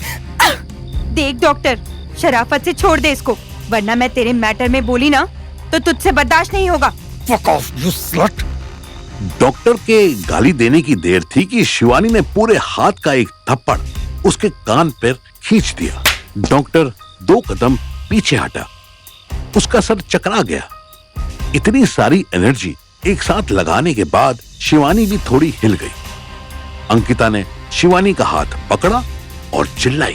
देख डॉक्टर, शराफत से छोड़ दे इसको, वरना मैं तेरे मैटर में बोली ना तो तुझसे बर्दाश्त नहीं होगा। Fuck off, you slut! Doctor के गाली देने की देर थी कि शिवानी ने पूरे हाथ का एक थप्पड़ उसके कान पर खींच दिया। डॉक्टर 2 कदम पीछे हटा। उसका सर चकरा गया। इतनी सारी एनर्जी एक साथ लगाने के बाद शिवानी भी थोड़ी हिल गई। अंकिता ने शिवानी का हाथ पकड़ा और चिल्लाई,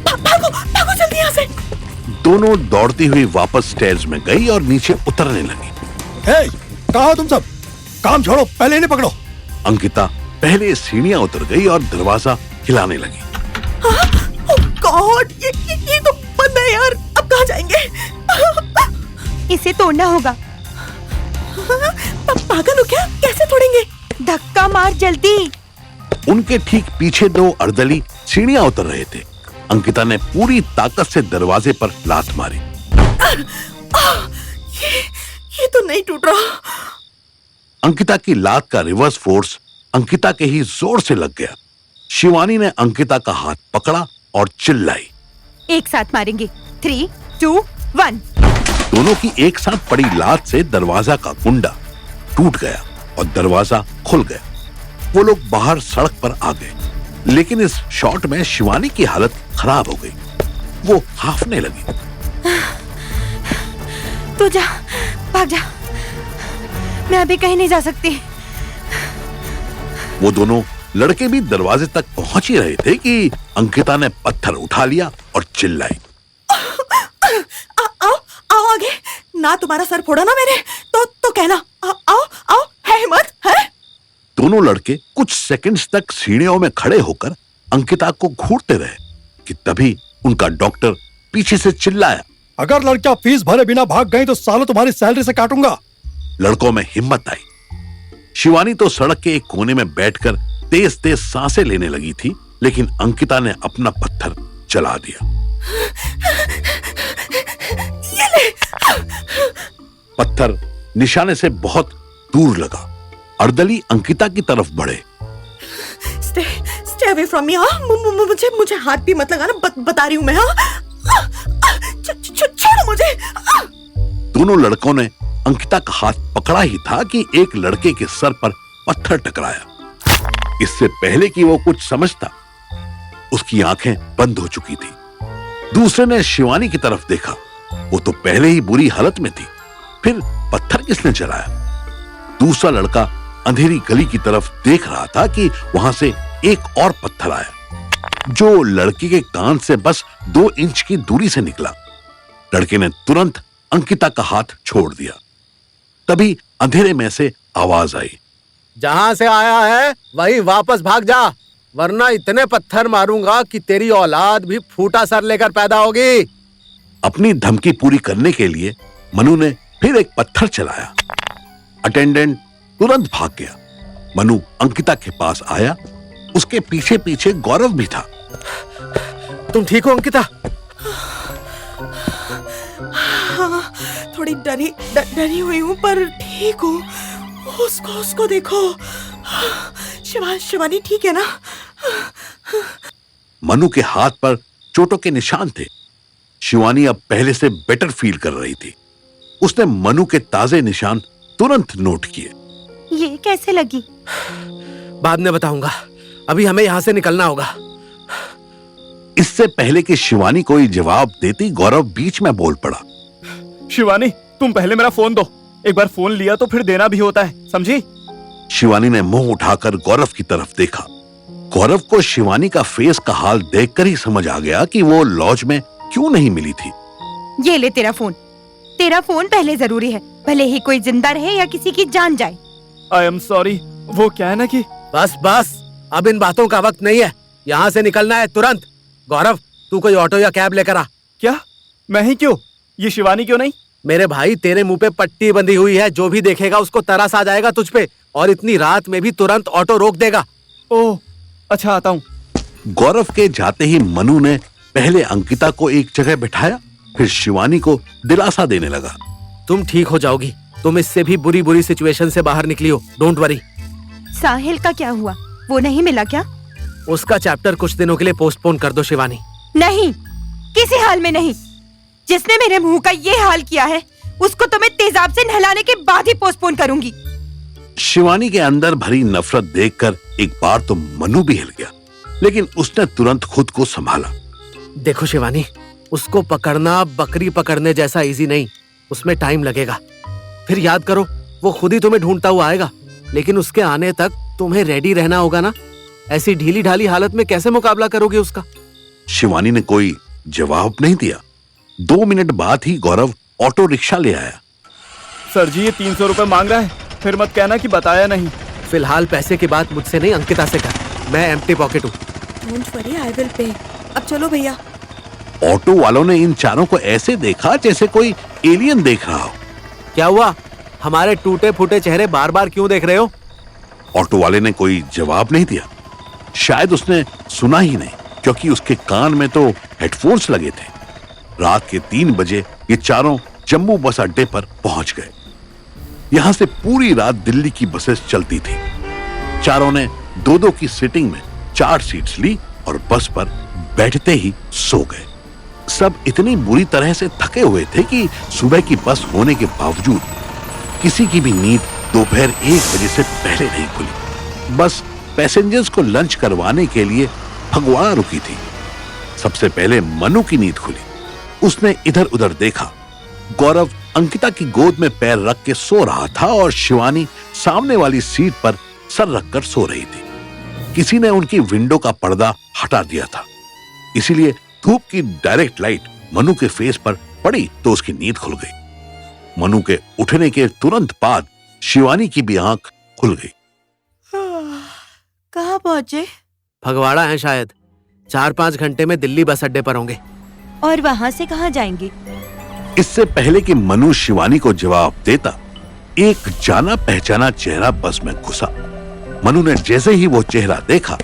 भागो जल्दी यहाँ से। दोनों दौड़ती हुई वापस स्टेयर्स में गई और नीचे उतरने लगी। Hey, कहाँ हो तुम सब? काम छोड़ो, पहले इन्हें पकड़ो। अंकिता पहले सीढ़ियां उतर गई और दरवाजा हिलाने लगी। गॉड, ये तो बंद है यार, अब कहाँ जाएंगे? इसे तोड़ना होगा। पागल हो क्या? कैसे तोड़ेंगे? धक्का मार जल्दी। उनके ठीक पीछे 2 अर्दली सीढ़ियां उतर रहे थे। अंकिता ने पूरी ताकत से दरवाजे पर लात मारी। ये तो नहीं टूट रहा। अंकिता की लात का रिवर्स फोर्स अंकिता के ही जोर से लग गया। शिवानी ने अंकिता का हाथ पकड़ा और चिल्लाई, एक साथ मारेंगे। 3, 2, 1। दोनों की एक साथ पड़ी लात से दरवाजा का कुंडा टूट गया और दरवाजा खुल गया। वो लोग बाहर सड़क पर आ गए, लेकिन इस शॉट में शिवानी की हालत खराब हो गई। वो हाफने लगी। तू जा, भाग जा, मैं अभी कहीं नहीं जा सकती। वो दोनों लड़के भी दरवाजे तक पहुंच ही रहे थे कि अंकिता ने पत्थर उठा लिया और चिल्लाई, आओ आगे, ना तुम्हारा सर फोड़ा ना मैंने तो कहना। आओ, है हिम्मत है? दोनों लड़के कुछ सेकंड्स तक सीढ़ियों में खड़े होकर अंकिता को घूरते रहे कि तभी उनका डॉक्टर पीछे से चिल्लाया, अगर लड़कियां फीस भरे बिना भाग गई तो सालों तुम्हारी सैलरी से काटूंगा। लड़कों में हिम्मत आई। शिवानी तो सड़क के एक कोने में बैठकर तेज तेज सांसें लेने लगी थी, लेकिन अंकिता ने अपना पत्थर चला दिया। ये ले। पत्थर निशाने से बहुत दूर लगा। अर्दली अंकिता की तरफ बढ़े। Stay away from me. हाँ, मुझे हाथ भी मत लगाना, बता रही हूँ मैं। हाँ, छोड़ो मुझे। दोनों लड़कों ने अंकिता का हाथ पकड़ा ही था कि एक लड़के के सर पर पत्थर टकराया। इससे पहले कि वो कुछ समझता, उसकी आंखें बंद हो चुकी थी। दूसरे ने शिवानी की तरफ देखा। वो तो पहले ही बुरी हालत में थी, फिर पत्थर किसने चलाया? दूसरा लड़का अंधेरी गली की तरफ देख रहा था कि वहां से एक और पत्थर आया, जो लड़के के कान से बस 2 इंच की दूरी से निकला। लड़के ने तुरंत अंकिता का हाथ छोड़ दिया। तभी अंधेरे में से आवाज आई, जहां से आया है वही वापस भाग जा, वरना इतने पत्थर मारूंगा कि तेरी औलाद भी फूटा सर लेकर पैदा होगी। अपनी धमकी पूरी करने के लिए मनु ने फिर एक पत्थर चलाया। अटेंडेंट तुरंत भाग गया। मनु अंकिता के पास आया। उसके पीछे पीछे गौरव भी था। तुम ठीक हो अंकिता? हाँ, थोड़ी डरी हुई हूँ, पर ठीक हूँ। उसको देखो। शिवानी ठीक है ना? मनु के हाथ पर चोटों के निशान थे। शिवानी अब पहले से बेटर फील कर रही थी। उसने मनु के ताजे निशान तुरंत नोट किए। ये कैसे लगी? बाद में बताऊंगा, अभी हमें यहाँ से निकलना होगा। इससे पहले कि शिवानी कोई जवाब देती, गौरव बीच में बोल पड़ा। शिवानी, तुम पहले मेरा फोन दो। एक बार फोन लिया तो फिर देना भी होता है, समझी? शिवानी ने मुंह उठाकर गौरव की तरफ देखा। गौरव को शिवानी का फेस का हाल देखकर ही समझ आ गया कि वो लॉज में क्यों नहीं मिली थी। ये ले तेरा फोन। तेरा फोन पहले जरूरी है, भले ही कोई जिंदा रहे या किसी की जान जाए। I am sorry. वो क्या है ना कि बस अब इन बातों का वक्त नहीं है। यहाँ से निकलना है तुरंत। गौरव, तू कोई ऑटो या कैब लेकर आ। क्या? मैं ही क्यों? ये शिवानी क्यों नहीं? मेरे भाई, तेरे मुंह पे पट्टी बंधी हुई है। जो भी देखेगा उसको तरस आ जाएगा तुझ पे, और इतनी रात में भी तुरंत ऑटो रोक देगा। ओह अच्छा, आता हूँ। गौरव के जाते ही मनु ने पहले अंकिता को एक जगह बिठाया, फिर शिवानी को दिलासा देने लगा। तुम ठीक हो जाओगी। तुम इससे भी बुरी सिचुएशन से बाहर निकली हो। Don't worry. साहिल का क्या हुआ? वो नहीं मिला क्या? उसका चैप्टर कुछ दिनों के लिए पोस्टपोन कर दो शिवानी। नहीं, किसी हाल में नहीं। जिसने मेरे मुंह का ये हाल किया है, उसको तो मैं तेजाब से नहलाने के बाद ही पोस्टपोन करूंगी। शिवानी के अंदर भरी नफरत देखकर एक बार तो मनु भी हिल गया, लेकिन उसने तुरंत खुद को संभाला। देखो शिवानी, उसको पकड़ना बकरी पकड़ने जैसा इजी नहीं। उसमें टाइम लगेगा। फिर याद करो, वो खुद ही तुम्हें ढूंढता हुआ आएगा, लेकिन उसके आने तक तुम्हें रेडी रहना होगा ना। ऐसी ढीली ढाली हालत में कैसे मुकाबला करोगे उसका? शिवानी ने कोई जवाब नहीं दिया। 2 मिनट बाद ही गौरव ऑटो रिक्शा ले आया। सर जी, ये 300 रुपए मांग रहा है। फिर मत कहना कि बताया नहीं। फिलहाल पैसे की बात मुझसे नहीं, अंकिता से कर। मैं एम्प्टी पॉकेट हूँ। Don't worry, I will pay. अब चलो भैया। ऑटो वालों ने इन चारों को ऐसे देखा जैसे कोई एलियन देख रहा हो। क्या हुआ? हमारे टूटे फूटे चेहरे बार बार क्यों देख रहे हो? ऑटो वाले ने कोई जवाब नहीं दिया। शायद उसने सुना ही नहीं, क्योंकि उसके कान में तो हेडफोन्स लगे थे। रात के 3 बजे ये चारों जम्मू बस अड्डे पर पहुंच गए। यहां से पूरी रात दिल्ली की बसेस चलती थी। चारों ने 2-2 की सीटिंग में 4 सीट्स ली और बस पर बैठते ही सो गए। सब इतनी बुरी तरह से थके हुए थे कि सुबह की बस होने के बावजूद किसी की भी नींद दोपहर 1 बजे से पहले नहीं खुली। बस पैसेंजर्स को लंच करवाने के लिए फगवाड़ा रुकी थी। सबसे पहले मनु की नींद खुली। उसने इधर उधर देखा। गौरव अंकिता की गोद में पैर रख के सो रहा था और शिवानी सामने वाली सीट पर सर रखकर सो रही थी। किसी ने उनकी विंडो का पर्दा हटा दिया था, इसीलिए धूप की डायरेक्ट लाइट मनु के फेस पर पड़ी तो उसकी नींद खुल गई। मनु के उठने के तुरंत बाद शिवानी की भी आंख खुल गई। कहाँ पहुंचे? फगवाड़ा है शायद। 4-5 घंटे में दिल्ली बस अड्डे पर होंगे। और वहां से कहाँ जाएंगे? इससे पहले कि मनु शिवानी को जवाब देता, एक जाना पहचाना चेहरा बस में घुसा। मनु ने जैसे ही वो चेहरा देखा,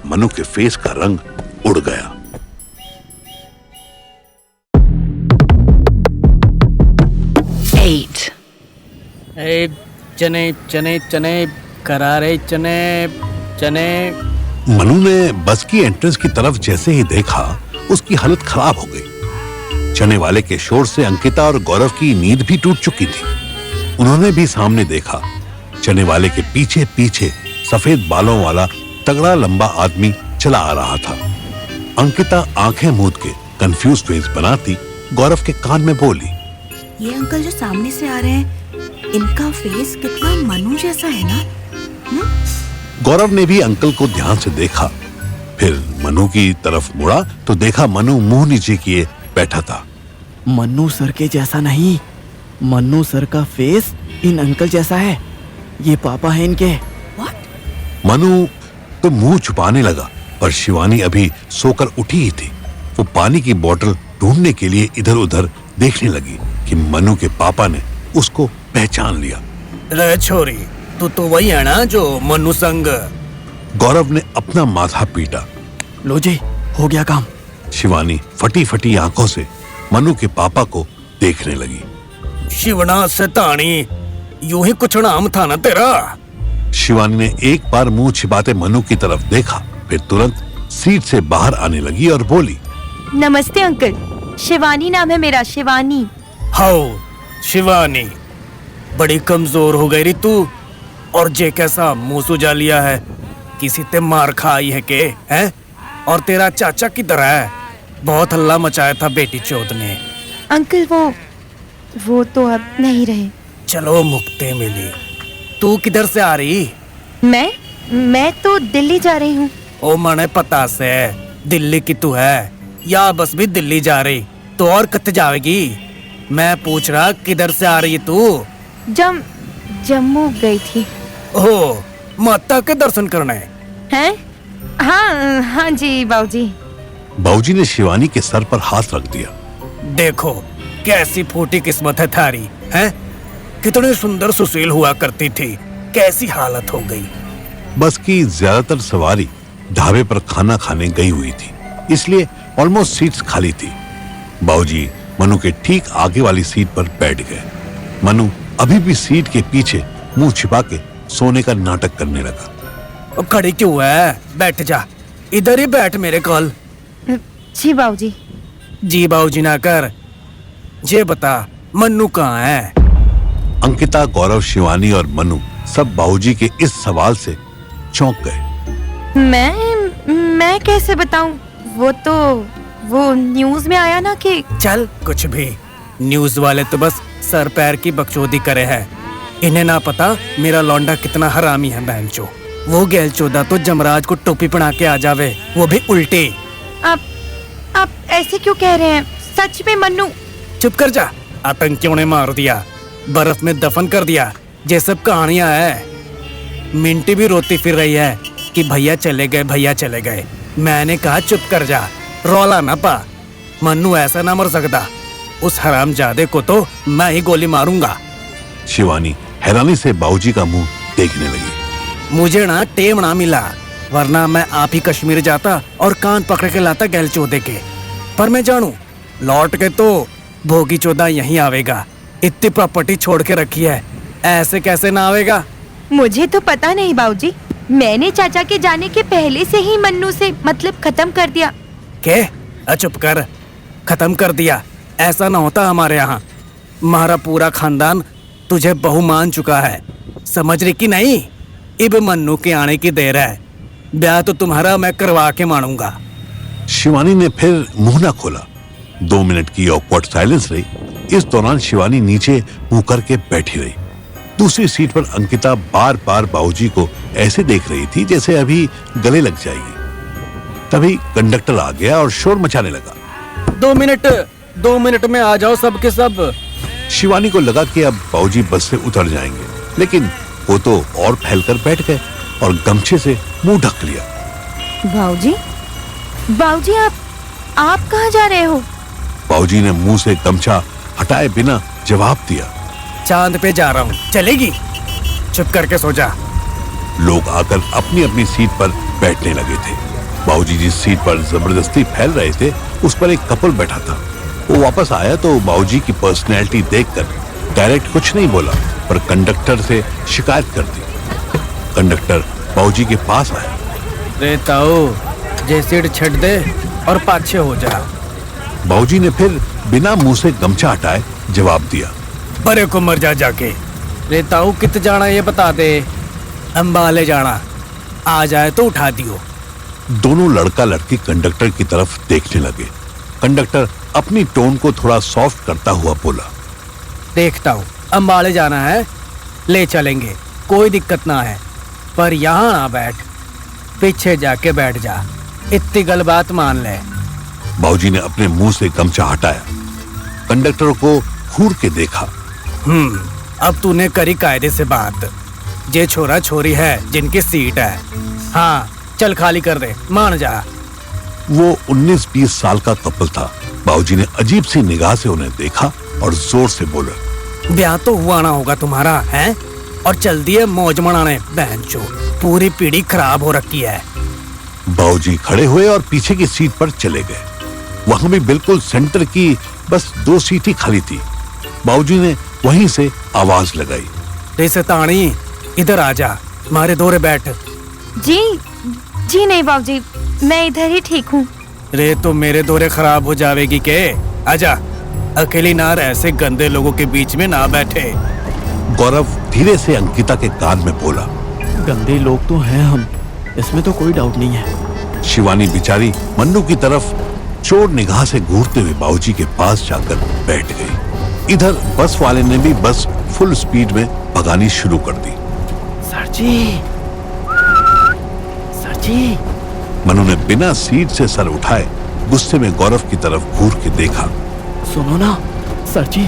मनु के फेस का रंग उड़ गया। चने चने चने करारे चने चने। मनु ने बस की एंट्रेंस की तरफ जैसे ही देखा उसकी हालत खराब हो गई। चने वाले के शोर से अंकिता और गौरव की नींद भी टूट चुकी थी। उन्होंने भी सामने देखा, चने वाले के पीछे पीछे सफेद बालों वाला तगड़ा लंबा आदमी चला आ रहा था। अंकिता आंखें मूंद के कंफ्यूज फेस बनाती गौरव के कान में बोली, ये अंकल जो सामने से आ रहे हैं, इनका फेस कितना मनु जैसा है ना। गौरव ने भी अंकल को ध्यान से देखा, फिर मनु की तरफ मुड़ा तो देखा मनु मुंह नीचे किए बैठा था। मन्नू सर के जैसा नहीं, मन्नू सर का फेस इन अंकल जैसा है। ये पापा है इनके। मनु तो मुंह छुपाने लगा, पर शिवानी अभी सोकर उठी ही थी। वो पानी की बोतल ढूंढने के लिए इधर उधर देखने लगी कि मनु के पापा ने उसको पहचान लिया। रे छोरी, तू तो वही है ना जो मनु संग। गौरव ने अपना माथा पीटा। लो जी, हो गया काम। शिवानी फटी फटी आंखों से मनु के पापा को देखने लगी। शिवना शैतानी, यूं ही कुछ नाम था ना तेरा। शिवानी ने एक बार मुंह छिपाते मनु की तरफ देखा, फिर तुरंत सीट से बाहर आने लगी और बोली, नमस्ते अंकल, शिवानी नाम है मेरा, शिवानी। हाउ शिवानी, बड़ी कमजोर हो गई री तू, और जे कैसा मुंह सुजा लिया है, किसी ते मार खाई है के हैं? और तेरा चाचा किधर है? बहुत हल्ला मचाया था बेटी चौथ ने। अंकल वो तो अब नहीं रहे। चलो मुक्ति मिली। तू किधर से आ रही? मैं तो दिल्ली जा रही हूँ। ओ मने पता से दिल्ली की तू है, या बस भी दिल्ली जा रही तो और कत्ते जाएगी? मैं पूछ रहा किधर से आ रही तू? जम्मू गई थी। ओह, माता के दर्शन करने हैं? हाँ जी बाबूजी। बाबूजी ने शिवानी के सर पर हाथ रख दिया। देखो कैसी फूटी किस्मत है थारी, हैं? कितनी सुंदर सुशील हुआ करती थी, कैसी हालत हो गई। बस की ज्यादातर सवारी ढाबे पर खाना खाने गई हुई थी, इसलिए ऑलमोस्ट सीट्स खाली थी। बाबूजी मनु के ठीक आगे वाली सीट पर बैठ गए। मनु अभी भी सीट के पीछे मुंह छिपा के सोने का नाटक करने लगा। खड़ी क्यों है? बैठ जा, इधर ही बैठ मेरे कॉल। जी बाबूजी। जी बाबूजी ना कर, ये बता मन्नू कहाँ है? अंकिता, गौरव, शिवानी और मनु सब बाबूजी के इस सवाल से चौंक गए। मैं कैसे बताऊं? वो न्यूज में आया ना कि। चल कुछ भी, न्यूज वाले तो बस सर पैर की बकचोदी करे हैं। इन्हें ना पता मेरा लौंडा कितना हरामी है बहनचो। वो गैल चौदा तो जमराज को टोपी पहना के आ जावे, वो भी उल्टी। आप ऐसे क्यों कह रहे हैं? सच में मन्नू। चुप कर जा, आतंकियों ने मार दिया, बर्फ में दफन कर दिया, ये सब कहानियां है। मिंटी भी रोती फिर रही है कि भैया चले गए, भैया चले गए। मैंने कहा चुप कर जा, रौला ना पा। मन्नू ऐसा ना मर सकता, उस हरामजादे को तो मैं ही गोली मारूंगा। शिवानी हैरानी से बाबूजी का मुंह देखने लगी। मुझे ना टेम ना मिला, वरना मैं आप ही कश्मीर जाता और कान पकड़ के लाता गैल चौदे के। पर मैं जानू लौट के तो भोगी चौदा यहीं आवेगा। इतनी प्रॉपर्टी छोड़ के रखी है, ऐसे कैसे ना आवेगा? मुझे तो पता नहीं बाबूजी, मैंने चाचा के जाने के पहले से ही मन्नू से मतलब खत्म कर दिया। के? चुप कर, खत्म कर दिया? ऐसा ना होता हमारे यहाँ। हमारा पूरा खानदान तुझे बहू मान चुका है, समझ रही कि नहीं? इब मन्नू के आने की देर है, ब्याह तो तुम्हारा मैं करवा के मानूंगा। शिवानी ने फिर मुंह ना खोला। 2 मिनट की ऑकवर्ड साइलेंस रही। इस दौरान शिवानी नीचे मुंह करके बैठी रही। दूसरी सीट पर अंकिता बार बार बाबूजी को ऐसे देख रही थी जैसे अभी गले लग जाएगी। तभी कंडक्टर आ गया और शोर मचाने लगा। 2 मिनट में आ जाओ सब के सब। शिवानी को लगा कि अब बाबूजी बस से उतर जाएंगे, लेकिन वो तो और फैलकर बैठ गए और गमछे से मुंह ढक लिया। बाबूजी आप कहाँ जा रहे हो? बाबूजी ने मुंह से गमछा हटाए बिना जवाब दिया। चांद पे जा रहा हूँ, चलेगी? चुप करके सो जा। लोग आकर अपनी अपनी सीट पर बैठने लगे थे। बाबूजी जिस सीट पर जबरदस्ती फैल रहे थे उस पर एक कपल बैठा था। वो वापस आया तो बाबूजी की पर्सनैलिटी देखकर डायरेक्ट कुछ नहीं बोला, पर कंडक्टर से शिकायत कर दी। कंडक्टर बाबूजी के पास आया। रे ताऊ, जे सीट छट दे और पाछे हो जा। बाबूजी ने फिर बिना मुंह से गमछा हटाए जवाब दिया। बड़े को मर जा जाके। रे ताऊ, कित जाना ये बता दे। अंबाले जाना, आ जाए तो उठा दियो। दोनों लड़का लड़की कंडक्टर की तरफ देखने लगे। कंडक्टर अपनी टोन को थोड़ा सॉफ्ट करता हुआ बोला, देखता हूँ, अंबाले जाना है, ले चलेंगे, कोई दिक्कत ना है, पर यहाँ ना बैठ, पीछे जाके बैठ जा, इतनी गल बात मान ले। बाबूजी ने अपने मुंह से गमछा हटाया। कंडक्टर को घूर के देखा। अब तूने करी कायदे से बात। जे छोरा छोरी है जिनकी सीट है, हाँ चल खाली कर दे, मान जा। वो 19-20 साल का कपल था। बाबूजी ने अजीब सी निगाह से उन्हें देखा और जोर से बोले, ब्याह तो हुआ ना होगा तुम्हारा, है? और चल दिए मौज मनाने, बहनचो, पूरी पीढ़ी खराब हो रखी है। बाबूजी खड़े हुए और पीछे की सीट पर चले गए। वहां भी बिल्कुल सेंटर की बस 2 सीट ही खाली थी। बाबूजी ने वहीं से आवाज लगाई, रे सतानी, इधर आ जा, मारे दोरे बैठ। जी नहीं बाबूजी, मैं इधर ही ठीक हूँ। रे तो मेरे दोरे खराब हो जावेगी के? आजा, अकेली ना रह, ऐसे गंदे लोगों के बीच में ना बैठे। गौरव धीरे से अंकिता के कान में बोला, गंदे लोग तो हैं हम, इसमें तो कोई डाउट नहीं है। शिवानी बेचारी मन्नू की तरफ चोर निगाह से घूरते हुए बाबूजी के पास जाकर बैठ गई। इधर बस वाले ने भी बस फुल स्पीड में भगानी शुरू कर दी। सर जी, मनु ने बिना सीट से सर उठाए गुस्से में गौरव की तरफ घूर के देखा। सुनो ना सर जी,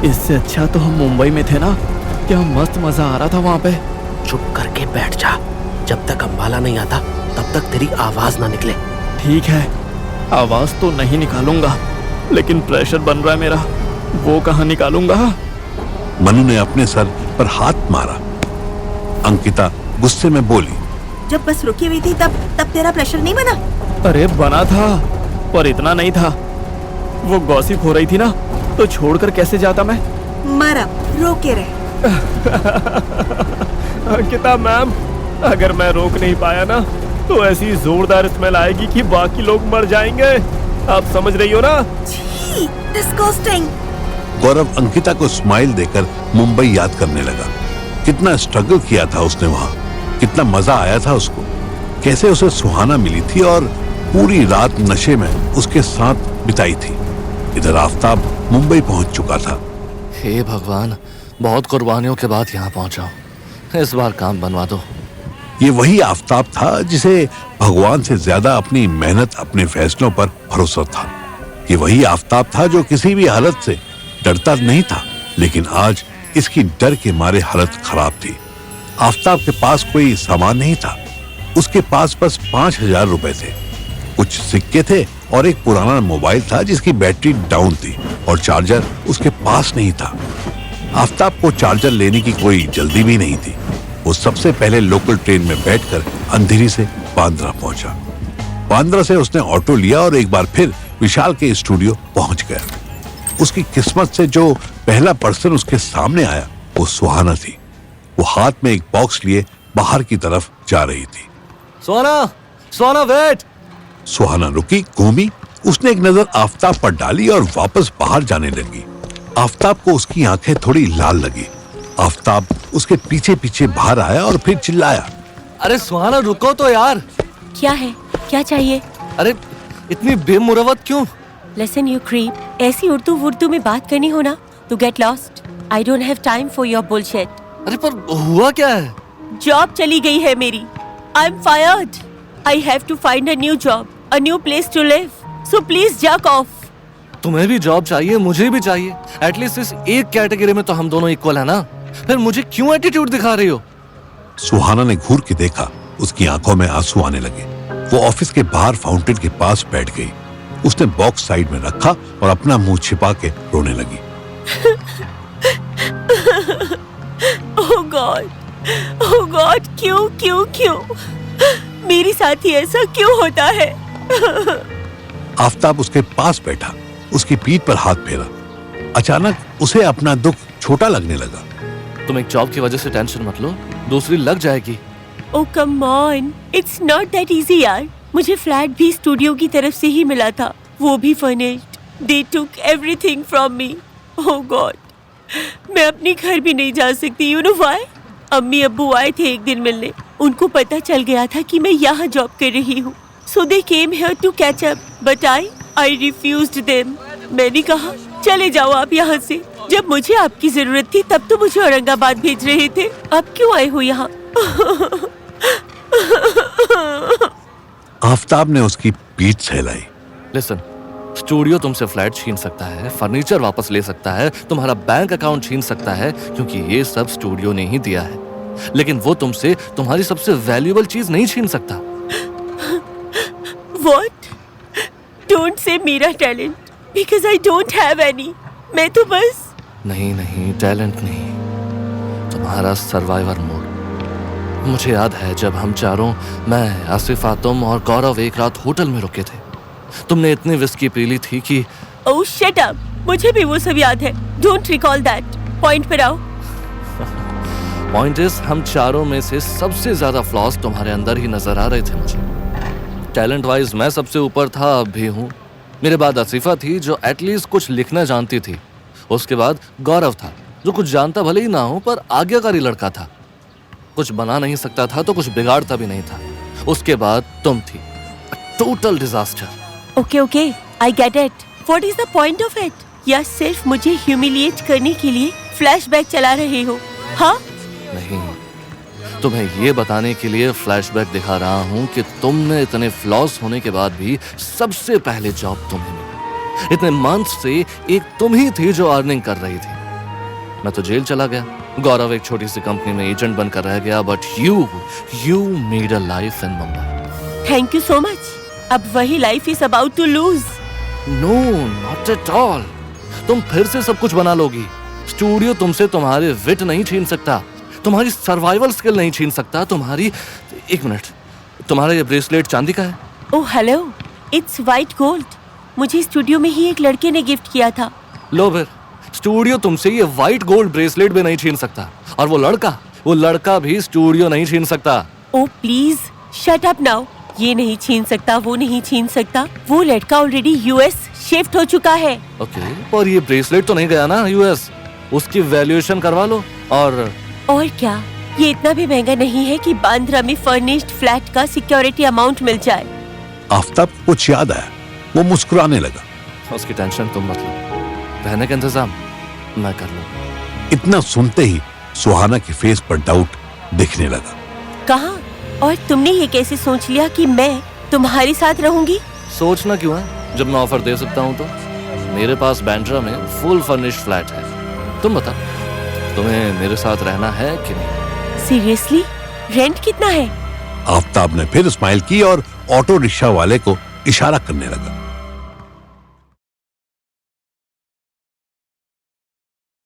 इससे अच्छा तो हम मुंबई में थे ना, क्या मस्त मजा आ रहा था वहाँ पे। चुप करके बैठ जा, जब तक अंबाला नहीं आता तब तक तेरी आवाज ना निकले। ठीक है, आवाज तो नहीं निकालूंगा, लेकिन प्रेशर बन रहा है मेरा, वो कहाँ निकालूंगा। मनु ने अपने सर पर हाथ मारा। अंकिता गुस्से में बोली, जब बस रुकी हुई थी तब तेरा प्रेशर नहीं बना? अरे बना था, पर इतना नहीं था। वो गॉसिप हो रही थी ना, तो छोड़कर कैसे जाता मैं। मर अब, रोके रहे। अंकिता मैम, अगर मैं रोक नहीं पाया ना, तो ऐसी जोरदार स्मेल आएगी कि बाकी लोग मर जाएंगे। आप समझ रही हो ना? छी, डिस्गस्टिंग। गौरव अंकिता को स्माइल देकर मुंबई याद करने लगा। कितना स्ट्रगल किया था उसने वहां, कितना मजा आया था उसको, कैसे उसे सुहाना मिली थी और पूरी रात नशे में उसके साथ बिताई थी। इधर आफताब मुंबई पहुंच चुका था। हे भगवान, बहुत कुर्बानियों के बाद यहाँ पहुंचा हूं, इस बार काम बनवा दो। ये वही आफताब था जिसे भगवान से ज्यादा अपनी मेहनत, अपने फैसलों पर भरोसा था। ये वही आफताब था जो किसी भी हालत से डरता नहीं था, लेकिन आज इसकी डर के मारे हालत खराब थी। आफताब के पास कोई सामान नहीं था, उसके पास बस 5,000 रुपए थे। कुछ सिक्के थे और एक पुराना मोबाइल था जिसकी बैटरी डाउन थी और चार्जर उसके पास नहीं था। आफताब को चार्जर लेने की कोई जल्दी भी नहीं थी। वो सबसे पहले लोकल ट्रेन में बैठकर अंधेरी से बांद्रा पहुंचा। बांद्रा से उसने ऑटो लिया और एक बार फिर विशाल के स्टूडियो पहुंच गया। उसकी किस्मत से जो पहला पर्सन उसके सामने आया वो सुहाना थी। वो हाथ में एक बॉक्स लिए बाहर की तरफ जा रही थी। सोना वेट। सुहाना रुकी, घूमी, उसने एक नजर आफताब पर डाली और वापस बाहर जाने लगी। आफताब को उसकी आंखें थोड़ी लाल लगी। आफताब उसके पीछे पीछे बाहर आया और फिर चिल्लाया, अरे सुहाना रुको तो यार। क्या है, क्या चाहिए? अरे इतनी बेमुरवत क्यों? लिसन यू क्रीप, ऐसी उर्दू में बात करनी हो ना तो get lost. I don't have time for your bullshit. अरे पर हुआ क्या है? जॉब चली गई है मेरी। I am fired. I have to find a new job, a new place to live. So please Jack off. तुम्हें भी जॉब चाहिए, मुझे भी चाहिए। एटलीस्ट इस एक कैटेगरी में तो हम दोनों इक्वल है ना। फिर मुझे क्यों एटीट्यूड दिखा रही हो? सुहाना ने घूर के देखा, उसकी आंखों में आंसू आने लगे। वो ऑफिस के बाहर फाउंटेन के पास बैठ गई। उसने बॉक्स साइड में रखा और अपना मुंह छिपा के रोने लगी। ओह गॉड, क्यों मेरे साथ ही ऐसा क्यों होता है? आफताब उसके पास बैठा, उसकी पीठ पर हाथ फेरा। अचानक उसे अपना दुख छोटा लगने लगा। तुम एक जॉब की वजह से टेंशन मत लो, दूसरी लग जाएगी। Oh come on, it's not that easy यार। मुझे फ्लैट भी स्टूडियो की तरफ से ही मिला था, वो भी furnished. They took everything from me. Oh God, मैं अपने घर भी नहीं जा सकती। You know why? अम्मी अब्बू आए थे एक दिन मिलने, उनको पता चल गया था कि मैं यहाँ जॉब कर रही हूँ, so they came here to catch up, but I refused them. मैंने कहा चले जाओ आप यहाँ से। जब मुझे आपकी जरूरत थी तब तो मुझे औरंगाबाद भेज रहे थे, अब क्यों आए हो यहाँ? आफताब ने उसकी पीठ सहलाई। लिसन, स्टूडियो तुमसे फ्लैट छीन सकता है, फर्नीचर वापस ले सकता है, तुम्हारा बैंक अकाउंट छीन सकता है, क्योंकि ये सब स्टूडियो ने ही दिया है, लेकिन वो तुमसे तुम्हारी सबसे वैल्यूएबल चीज नहीं छीन सकता। What? Don't say मेरा talent, because I don't have any. मैं तो बस नहीं, टैलेंट नहीं, तुम्हारा सर्वाइवर मोड। मुझे याद है जब हम चारों, मैं, आसिफा, तुम और गौरव एक रात होटल में रुके थे। तुमने इतनी विस्की पी ली थी कि ओह शट अप, मुझे भी वो सब याद है। Don't recall that. पॉइंट पर आओ। पॉइंट इज, हम चारों में से सबसे ज्यादा फ्लॉस तुम्हारे अंदर ही नजर आ रहे थे मुझे। टैलेंट वाइज मैं सबसे ऊपर था, अब भी हूँ। मेरे बाद आसिफा थी जो एटलीस्ट कुछ लिखना जानती थी। उसके बाद गौरव था जो कुछ जानता भले ही ना हो पर आज्ञाकारी लड़का था, कुछ बना नहीं सकता था तो कुछ बिगाड़ता भी नहीं था। उसके बाद तुम थी, total disaster. Okay, I get it. What is the point of it? या सिर्फ मुझे ह्यूमिलिएट करने के लिए फ्लैशबैक चला रहे हो? हाँ? नहीं, तुम्हें ये बताने के लिए फ्लैशबैक दिखा रहा हूँ कि तुमने इतने फ्लॉस होने के बाद भी सबसे पहले जॉब तुम्हें मिली। इतने मंथ से एक तुम ही थी जो अर्निंग कर रही थी। मैं तो जेल चला गया, गौरव एक छोटी सी कंपनी में एजेंट बनकर रह गया, but you made a life in Mumbai. Thank you so much. अब वही life is about to lose. No, not at all. तुम फिर से सब कुछ बना लोगी। स्टूडियो तुमसे तुम्हारे विट नहीं छीन सकता, तुम्हारी सर्वाइवल स्किल नहीं छीन सकता, तुम्हारी, एक मिनट, तुम्हारा ये ब्रेसलेट चांदी का है? Oh hello, it's white gold. मुझे स्टूडियो में ही एक लड़के ने गिफ्ट किया था। लो फिर, स्टूडियो तुमसे ये वाइट गोल्ड ब्रेसलेट भी नहीं छीन सकता, और वो लड़का भी स्टूडियो नहीं छीन सकता। Oh please shut up now. ये नहीं छीन सकता, वो नहीं छीन सकता। वो लड़का ऑलरेडी यूएस शिफ्ट हो चुका है। ओके, और ये ब्रेसलेट तो नहीं गया ना यूएस? उसकी वैल्यूएशन करवा लो। और क्या, ये इतना भी महंगा नहीं है कि बांद्रा में फर्निश्ड फ्लैट का सिक्योरिटी अमाउंट मिल जाए। आफताब कुछ याद आया, वो मुस्कुराने लगा। उसकी टेंशन तुम मत लो, रहने का इंतजाम मैं कर लूंगा। इतना सुनते ही सुहाना के फेस पर डाउट दिखने लगा। कहाँ? और तुमने ये कैसे सोच लिया कि मैं तुम्हारे साथ रहूंगी? सोचना क्यों है, जब मैं ऑफर दे सकता हूँ तो। मेरे पास बांद्रा में फुल फर्निश्ड फ्लैट है। तुम बता, तुम्हें मेरे साथ रहना है कि नहीं? सीरियसली? रेंट कितना है? आफताब ने फिर स्माइल की और ऑटो रिक्शा वाले को इशारा करने लगा।